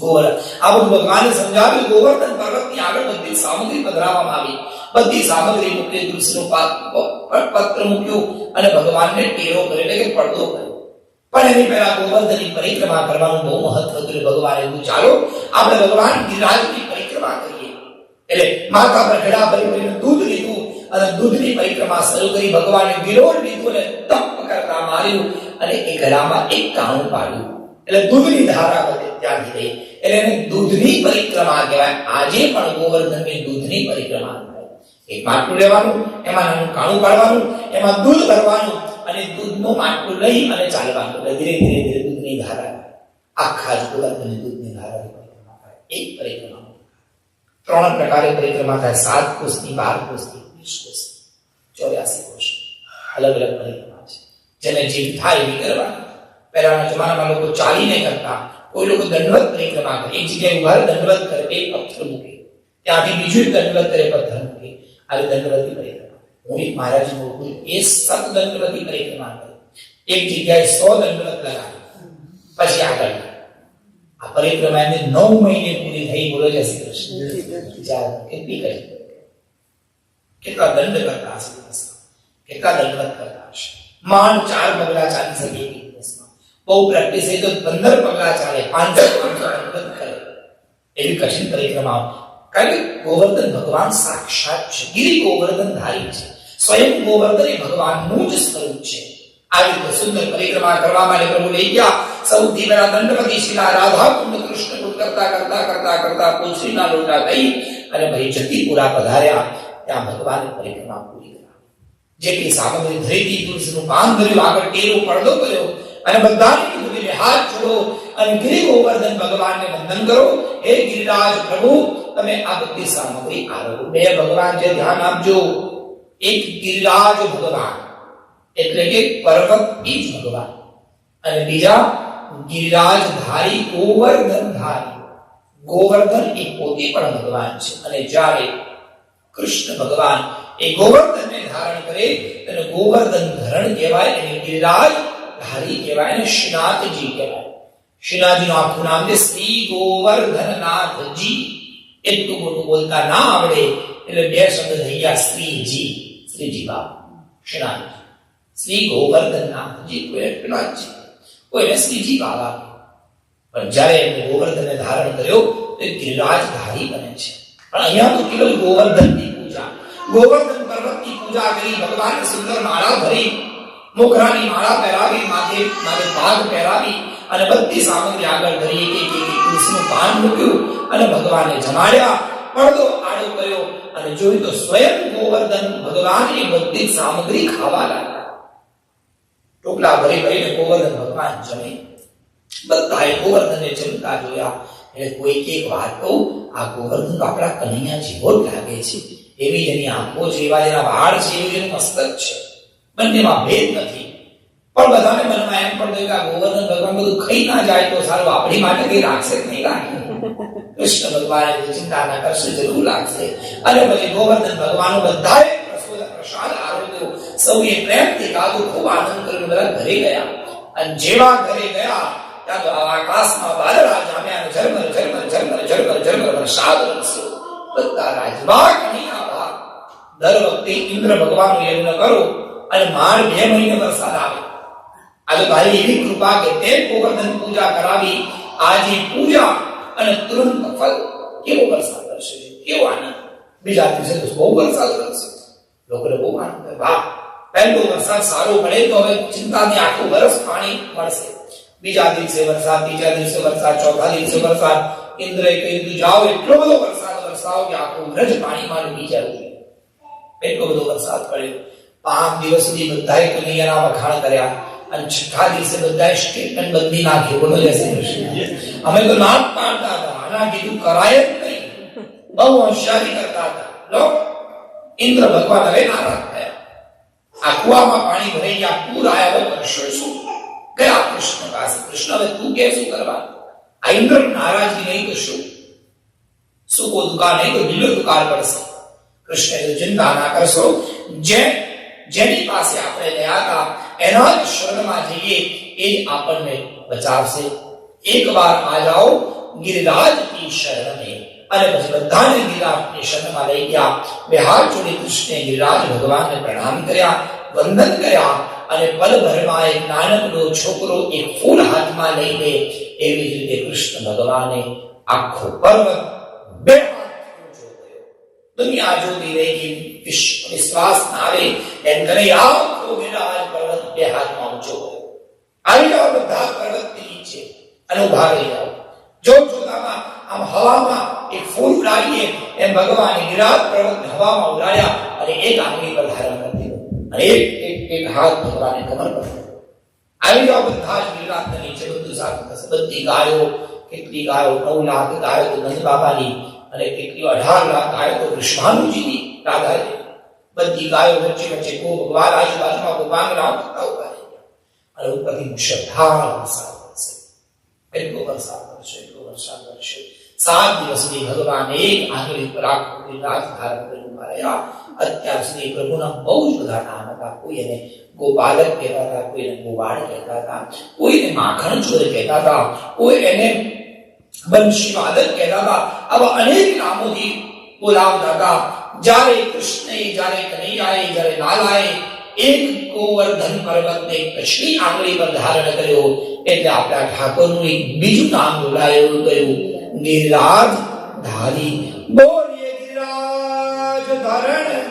ગોવર્ધન આ બધું ભગવાને સમજાવ્યું. ગોવર્ધન પર્વતની આગળ બધી સામગ્રી પધરાવવામાં આવી. બધી સામગ્રી મૂકી, તુલસીનું પત્ર મૂક્યું અને ભગવાનને ટેરો કર્યો, એટલે કે પડદો કર્યો. પણ એની પહેલા ગોવર્ધનની પરિક્રમા કરવાનું બહુ મહત્વ હતું. ભગવાને કીધું ચાલો આપણે ભગવાન ગિરિરાજની પરિક્રમા કરીએ. એટલે માથા પર ઘડા ભરી ભરીને દૂધ લીધું અને દૂધની પરિક્રમા શરૂ કરી. ભગવાને ગિરોળ લીધું અને તપ કરતા માર્યું અને એ ઘડામાં એક કાણું પાડ્યું, એટલે દૂધની ધારા બધી ત્યાંથી થઈ. એટલે એને દૂધની પરિક્રમા કહેવાય. આજે પણ ગોવર્ધનની દૂધની પરિક્રમા કહેવાય. એક માટલું લેવાનું, એમાં નાનું કાણું પાડવાનું, એમાં દૂધ ભરવાનું અને દૂધનું માટલું લઈ અને ચાલવાનું. એટલે ધીરે ધીરે ધીરે દૂધની ધારા આખા જ ગોવર્ધનની દૂધની ધારાની પરિક્રમા થાય. એક પરિક્રમા 3 પ્રકારે પરિક્રમા થાય: 7 કોષની, 12 કોષની, 20 કોષની, 84 કોષ. અલગ અલગ પરિક્રમા છે. જેને જીવ થાય એવી કરવાની. પહેલાના જમાનામાં લોકો ચાલીને કરતા, કોઈ લોકો દંડવત પરિક્રમા કરે. એક જગ્યાએ ઉભા દંડવત કરે, એક પથ્થર મૂકે, ત્યાંથી બીજું દંડવત કરે, પથ્થર મૂકે. આવી દંડવતી પરિક્રમા. હું એક મહારાજનું ઓળખું, એ સત દંડવતી પરિક્રમા કરે. એક જગ્યાએ 100 દંડવત લગાવે, પછી આગળ. આ પરિક્રમા એને 9 મહિને પૂરી થઈ. બોલો જય શ્રી કૃષ્ણ. કેટલી કરી, કેટલા દંડ કરતા હશે દિવસમાં, કેટલા દંડવત કરતા હશે. માંડ 4 પગલા ચાલી શકે એક દિવસમાં. બહુ પ્રેક્ટિસ થઈ તો 15 પગલા ચાલે, 500 દંડવત કરે. એવી કઠિન પરિક્રમાઓ. કારણ કે ગોવર્ધન ભગવાન સાક્ષાત છે. ગિરિ ગોવર્ધન ધારી છે. સ્વયં ગોવર્ધન એ ભગવાનનું જ સ્વરૂપ છે. આવી રીતે સુંદર પરિક્રમા કરવા માટે પ્રભુ લઈ ગયા. સૌથી પહેલા દંડવતી શિલા, રાધા કુંડ, કૃષ્ણ કુંડ કરતા કરતા કરતા કરતા તુલસીના લોટા થઈ અને ભાઈ જતીપુરા પધાર્યા. ત્યાં ભગવાને પરિક્રમા પૂરી કરી. જેટલી સામગ્રી ધરી, તુલસીનું પાન ધર્યું, આગળ ટેરો પડદો કર્યો અને બધાને કીધું કે હાથ જોડો અને ગિરિ ગોવર્ધન ભગવાનને વંદન કરો. હે ગિરિરાજ પ્રભુ, તમે આ બધી સામગ્રી આલો. 2 ભગવાન છે, ધ્યાન આપજો. એક ગિરિરાજ ભગવાન એટલે કે પર્વત બીજ ભગવાન, અને બીજા ગિરિરાજ ધારી, ગોવર્ધન ધારી. ગોવર્ધન એ પોતે પણ ભગવાન છે. અને જ્યારે કૃષ્ણ ભગવાન એ ગોવર્ધનને ધારણ કરે તેને ગોવર્ધન ધરણ કહેવાય, અને ગિરિરાજ ધારી કહેવાય, અને શ્રીનાથજી કહેવાય. શ્રીનાથજીનું આખું નામ છે શ્રી ગોવર્ધનનાથજી. એટલું મોટું બોલતા ના આવડે એટલે 2 શબ્દ થઈ ગયા શ્રીજી. શ્રીજી બાબા શ્રીનાથ, શ્રી ગોવર્ધનનાથજી, કોઈ શ્રીનાથજી, કોઈને શ્રીજી બાબા. પણ જ્યારે એમને ગોવર્ધનને ધારણ કર્યો તો ગિરિરાજ ધારી બને છે. પણ અહીંયા તો કેવલ ગોવર્ધનની પૂજા, ગોવર્ધન પર્વતની પૂજા કરી. ભગવાનને સુંદર માળા ભરી, મોગરાની માળા પહેરાવી, માથે પાગ પહેરાવી અને બધી સામગ્રી આગળ ધરી. એક તુલસીનું પાન મૂક્યું અને ભગવાનને જમાડ્યા. પડદો આડો કર્યો અને જોયું તો સ્વયં ગોવર્ધન ભગવાન એ બધી સામગ્રી ખાવા લાગ્યા. ટોપલા ભરી ભરીને ગોવર્ધન ભગવાન જમે. બધાએ ગોવર્ધનને જમતા જોયા. એટલે કોઈ એક વાત કહું, આ ગોવર્ધન તો આપણા કનૈયા જેવો જ લાગે છે. એવી જેની આંખો છે, એવા જેના વાળ છે, એવું જેનું મસ્તક છે. બંનેમાં ભેદ નથી. પણ બધાને મનમાં એમ પણ થયું કે આ ગોવર્ધન ભગવાન બધું ખાઈ ના જાય તો સારું, આપણી માટે કઈ રાખશે નહીં રાખે. કૃષ્ણ ભગવાન ચિંતા ના કરશે, જરૂર લાગશે. અને પછી ગોવર્ધન ભગવાન બધાએ પ્રસાદ આરોગ્યો. સૌએ પ્રેમથી ખાધું, ખૂબ આનંદ કર્યો. બધા ઘરે ગયા. અને જેવા ઘરે ગયા ત્યાં તો આકાશમાં વાદળા જામ્યા અને ઝરમર ઝરમર ઝરમર ઝરમર ઝરમર વરસાદ વરસ્યો. બધા રાજમાં કનૈયા બા. દર વખતે ઇન્દ્ર ભગવાનનું યજ્ઞ કરો અને માર 2 મહિને વરસાદ આવે. આજે ભાઈ એવી કૃપા કે તે ગોવર્ધન પૂજા કરાવી. આજે પૂજા અને તુરંત ફળ. કેવો વરસાદ વરસે છે, કેવો આનંદ. બીજા દિવસે તો બહુ વરસાદ વરસે, લોકોને બહુ આનંદ. વાહ, પહેલો વરસાદ સારો પડે તો હવે ચિંતાની આખું વર્ષ પાણી મળશે. બીજા દિવસે વરસાદ, ત્રીજા દિવસે વરસાદ, ચોથા દિવસે વરસાદ. ઇન્દ્રએ કહ્યું જાઓ, એટલો બધો વરસાદ વરસાવો કે આખું વ્રજ પાણીમાં ડૂબી જવું. એટલો બધો વરસાદ પડ્યો. 5 દિવસ સુધી બધાએ કનૈયાના વખાણ કર્યા. અને 6થા દિવસે બધાએ સ્ટેટમેન્ટ બદલી નાખી. બોલો જય શ્રી કૃષ્ણ. અમે તો ના પાડતા હતા, આના કીધું કરાય જ નહીં. બહુ હોશિયારી કરતા હતા. લો, ઇન્દ્ર ભગવાન હવે નારાજ થયા. આ કુવામાં પાણી ભરાઈ ગયા, પૂર આવ્યા. હવે કરશો શું? ગયા કૃષ્ણ પાસે. કૃષ્ણ, હવે તું કે શું કરવા? આ ઇન્દ્ર નારાજગી નહીં તો શું? સુકો દુકાળ નહીં તો લીલો દુકાળ પડશે. કૃષ્ણ ચિંતા ના કરશો. જેની પાસે આપણે ગયા હતા એના જ શરણમાં જઈએ, એ જ આપણને બચાવશે. એક વાર આ જાઓ, गिरिराज की शरण में અને પછી બધાને ગિરિરાજની શરણમાં લઈ ગયા. બે હાથ જોડી કૃષ્ણે ગિરિરાજ ભગવાનને પ્રણામ કર્યા, વંદન કર્યા અને પલભરમાં એક નાનકડો છોકરો એક ફૂલ હાથમાં લઈને એવી જ રીતે કૃષ્ણ ભગવાને આખો પર્વત બે હાથ ઊંચો કર્યો. દુનિયા જોતી રહી, વિશ્વાસ ના આવે એમ કરી આખો ગિરિરાજ પર્વત બે હાથમાં ઊંચો કર્યો. આવી જાઓ બધા પર્વતની નીચે અને ઉભા રહી જાઓ. જોતજોતામાં આમ હવામાં એક ફૂલ ઉડાડીએ એમ ભગવાને ગિરિરાજ પર્વતને હવામાં ઉડાડ્યા અને એક આંગળી પર ધારણ કરી દીધો અને એક હાથ ભગવાને કમર પર કર્યો. આવી જાઓ બધા જ ગિરિરાજના નીચે બધું સારું થશે. બધી ગાયો, કેટલી ગાયો 9 લાખ ગાયો તો નંદ બાબાની અને કેટલી 18 લાખ ગાયો તો કૃષ્ણાનુજીની રાધાજી. બધી ગાયો વચ્ચે વચ્ચે ભગવાન આજુબાજુમાં ગોપાંગનાઓ થતા ઉભા રહી ગયા અને ઉપરથી મુશળધાર વરસાદ પડશે. એટલો વરસાદ પડશે, એટલો વરસાદ પડશે. 7 દિવસની ભગવાન એક આંગળી પર આખું ગિરિરાજ ધારણ કરી ઉભા રહ્યા. અત્યાર સુધી પ્રભુના બહુ જ બધા નામ હતા. કોઈ એને ગોપાલક કહેતા હતા, કોઈને ગોવાળ કહેતા હતા, કોઈને માખણ ચોર કહેતા હતા, કોઈ એને બંશીવાદક કહેતા હતા. આવા અનેક નામોથી બોલાવતા હતા. જ્યારે કૃષ્ણએ, જ્યારે કનૈયાએ, જ્યારે લાલાએ એક ગોવર્ધન પર્વતને કચ્છની આંગળી પર ધારણ કર્યો એટલે આપણા ઠાકોરનું એક બીજું નામ બોલાયું ગયું, ગિરિરાજ ધારી. બોલીએ ગિરિરાજ ધરણ